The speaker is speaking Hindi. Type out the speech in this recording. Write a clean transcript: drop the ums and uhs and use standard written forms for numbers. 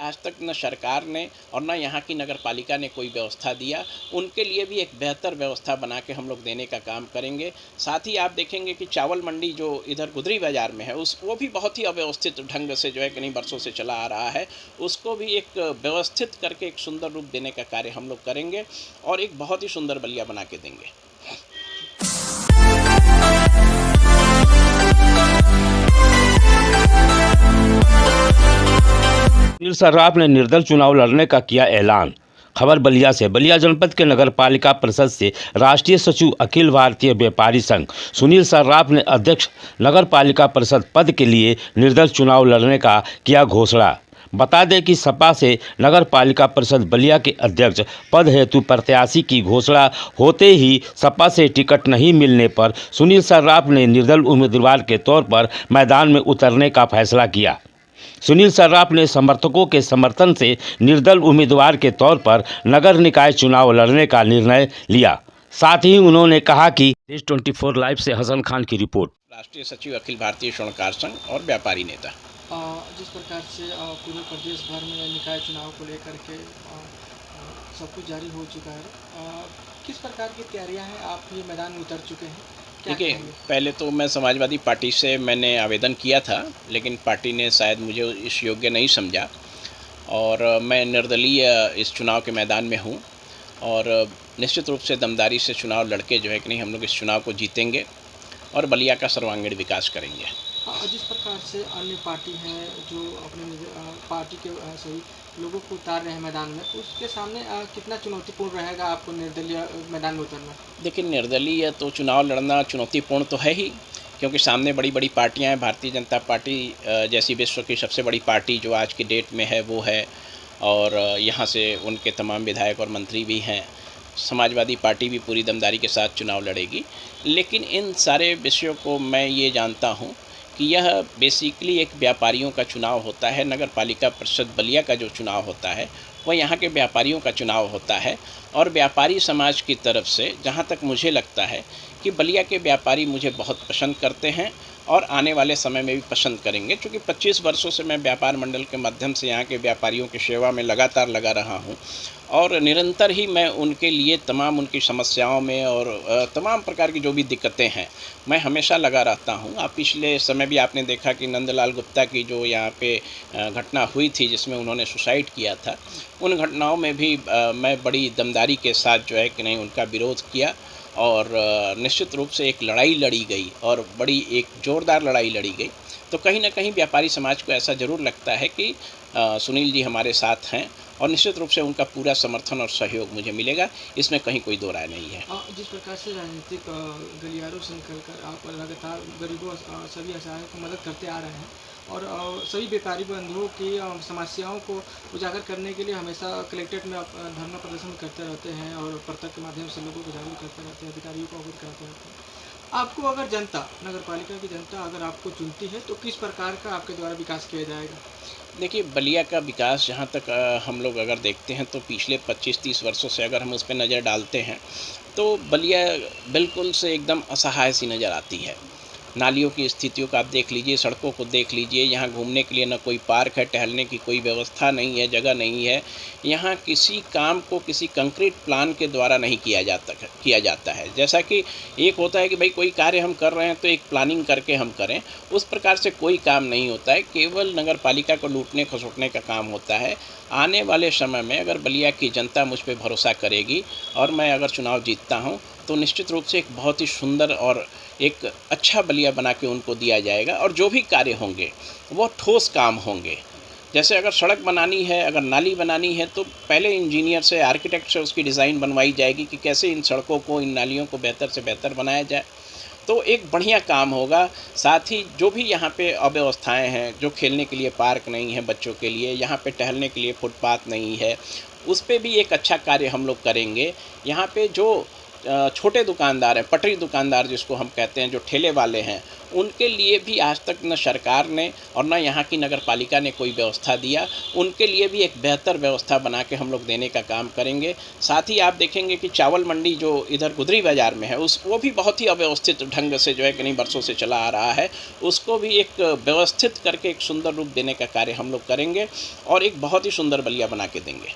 आज तक न सरकार ने और न यहाँ की नगर पालिका ने कोई व्यवस्था दिया। उनके लिए भी एक बेहतर व्यवस्था बना के हम लोग देने का काम करेंगे। साथ ही आप देखेंगे कि चावल मंडी जो इधर गुदरी बाज़ार में है वो भी बहुत ही अव्यवस्थित ढंग से जो है कई वर्षों से चला आ रहा है। उसको भी एक व्यवस्थित करके एक सुंदर रूप देने का कार्य हम लोग करेंगे और एक बहुत ही सुंदर बलिया बना के देंगे। सुनील सर्राफ ने निर्दल चुनाव लड़ने का किया ऐलान। खबर बलिया से। बलिया जनपद के नगर पालिका परिषद से राष्ट्रीय सचिव अखिल भारतीय व्यापारी संघ सुनील सर्राफ ने अध्यक्ष नगर पालिका परिषद पद के लिए निर्दल चुनाव लड़ने का किया घोषणा। बता दें कि सपा से नगर पालिका परिषद बलिया के अध्यक्ष पद हेतु प्रत्याशी की घोषणा होते ही सपा से टिकट नहीं मिलने पर सुनील सर्राफ ने निर्दल उम्मीदवार के तौर पर मैदान में उतरने का फैसला किया। सुनील सर्राफ ने समर्थकों के समर्थन से निर्दल उम्मीदवार के तौर पर नगर निकाय चुनाव लड़ने का निर्णय लिया। साथ ही उन्होंने कहा कि देश 24 लाइव से हसन खान की रिपोर्ट। राष्ट्रीय सचिव अखिल भारतीय स्वर्णकार संघ और व्यापारी नेता। जिस प्रकार से पूरे प्रदेश भर में निकाय चुनाव को लेकर के सब कुछ जारी हो चुका है, किस प्रकार की तैयारियां हैं? आप ये मैदान में उतर चुके हैं, देखिए, पहले तो मैं समाजवादी पार्टी से मैंने आवेदन किया था, लेकिन पार्टी ने शायद मुझे इस योग्य नहीं समझा और मैं निर्दलीय इस चुनाव के मैदान में हूँ और निश्चित रूप से दमदारी से चुनाव लड़के जो है कि नहीं हम लोग इस चुनाव को जीतेंगे और बलिया का सर्वांगीण विकास करेंगे। जिस प्रकार से अन्य पार्टी हैं जो अपने पार्टी के सभी लोगों को उतार रहे हैं मैदान में, उसके सामने कितना चुनौतीपूर्ण रहेगा आपको निर्दलीय मैदान में उतरना? देखिए, निर्दलीय तो चुनाव लड़ना चुनौतीपूर्ण तो है ही, क्योंकि सामने बड़ी बड़ी पार्टियां हैं। भारतीय जनता पार्टी जैसी विश्व की सबसे बड़ी पार्टी जो आज की डेट में है वो है और यहाँ से उनके तमाम विधायक और मंत्री भी हैं। समाजवादी पार्टी भी पूरी दमदारी के साथ चुनाव लड़ेगी। लेकिन इन सारे विषयों को मैं ये जानता हूँ कि यह बेसिकली एक व्यापारियों का चुनाव होता है। नगर पालिका परिषद बलिया का जो चुनाव होता है वह यहाँ के व्यापारियों का चुनाव होता है और व्यापारी समाज की तरफ से जहाँ तक मुझे लगता है कि बलिया के व्यापारी मुझे बहुत पसंद करते हैं और आने वाले समय में भी पसंद करेंगे, क्योंकि 25 वर्षों से मैं व्यापार मंडल के माध्यम से यहाँ के व्यापारियों की सेवा में लगातार लगा रहा हूँ और निरंतर ही मैं उनके लिए तमाम उनकी समस्याओं में और तमाम प्रकार की जो भी दिक्कतें हैं मैं हमेशा लगा रहता हूँ। आप पिछले समय भी आपने देखा कि नंदलाल गुप्ता की जो यहाँ पे घटना हुई थी जिसमें उन्होंने सुसाइड किया था, उन घटनाओं में भी मैं बड़ी दमदारी के साथ जो है कि नहीं उनका विरोध किया और निश्चित रूप से एक लड़ाई लड़ी गई और बड़ी एक ज़ोरदार लड़ाई लड़ी गई। तो कहीं ना कहीं व्यापारी समाज को ऐसा ज़रूर लगता है कि सुनील जी हमारे साथ हैं और निश्चित रूप से उनका पूरा समर्थन और सहयोग मुझे मिलेगा, इसमें कहीं कोई दो राय नहीं है। जिस प्रकार से राजनीतिक गलियारों से निकलकर आप लगातार गरीबों सभी असहायों को मदद करते आ रहे हैं और सभी व्यापारी बंधुओं की समस्याओं को उजागर करने के लिए हमेशा कलेक्ट्रेट में धरना प्रदर्शन करते रहते हैं और प्रत्यक्ष के माध्यम से लोगों को जागरूक करते रहते हैं, अधिकारियों को अवगत कराते रहते हैं। आपको अगर जनता, नगर पालिका की जनता अगर आपको चुनती है तो किस प्रकार का आपके द्वारा विकास किया जाएगा? देखिए, बलिया का विकास जहाँ तक हम लोग अगर देखते हैं तो पिछले 25-30 वर्षों से अगर हम उस पर नज़र डालते हैं तो बलिया बिल्कुल से एकदम असहाय सी नज़र आती है। नालियों की स्थितियों का आप देख लीजिए, सड़कों को देख लीजिए, यहाँ घूमने के लिए ना कोई पार्क है, टहलने की कोई व्यवस्था नहीं है, जगह नहीं है। यहाँ किसी काम को किसी कंक्रीट प्लान के द्वारा नहीं किया जाता है। जैसा कि एक होता है कि भाई कोई कार्य हम कर रहे हैं तो एक प्लानिंग करके हम करें, उस प्रकार से कोई काम नहीं होता है। केवल नगर पालिका को लूटने खसोटने का काम होता है। आने वाले समय में अगर बलिया की जनता मुझ पर भरोसा करेगी और मैं अगर चुनाव जीतता हूँ तो निश्चित रूप से एक बहुत ही सुंदर और एक अच्छा बलिया बना के उनको दिया जाएगा और जो भी कार्य होंगे वो ठोस काम होंगे। जैसे अगर सड़क बनानी है, अगर नाली बनानी है तो पहले इंजीनियर से, आर्किटेक्ट से उसकी डिज़ाइन बनवाई जाएगी कि कैसे इन सड़कों को, इन नालियों को बेहतर से बेहतर बनाया जाए, तो एक बढ़िया काम होगा। साथ ही जो भी यहाँ पे अव्यवस्थाएं हैं, जो खेलने के लिए पार्क नहीं है बच्चों के लिए, यहाँ पे टहलने के लिए फुटपाथ नहीं है, उस पर भी एक अच्छा कार्य हम लोग करेंगे। यहाँ पे जो छोटे दुकानदार हैं, पटरी दुकानदार जिसको हम कहते हैं, जो ठेले वाले हैं, उनके लिए भी आज तक न सरकार ने और न यहाँ की नगर पालिका ने कोई व्यवस्था दिया। उनके लिए भी एक बेहतर व्यवस्था बना के हम लोग देने का काम करेंगे। साथ ही आप देखेंगे कि चावल मंडी जो इधर गुदरी बाज़ार में है, वो भी बहुत ही अव्यवस्थित ढंग से जो है कई वर्षों से चला आ रहा है, उसको भी एक व्यवस्थित करके एक सुंदर रूप देने का कार्य हम लोग करेंगे और एक बहुत ही सुंदर बलिया बना के देंगे।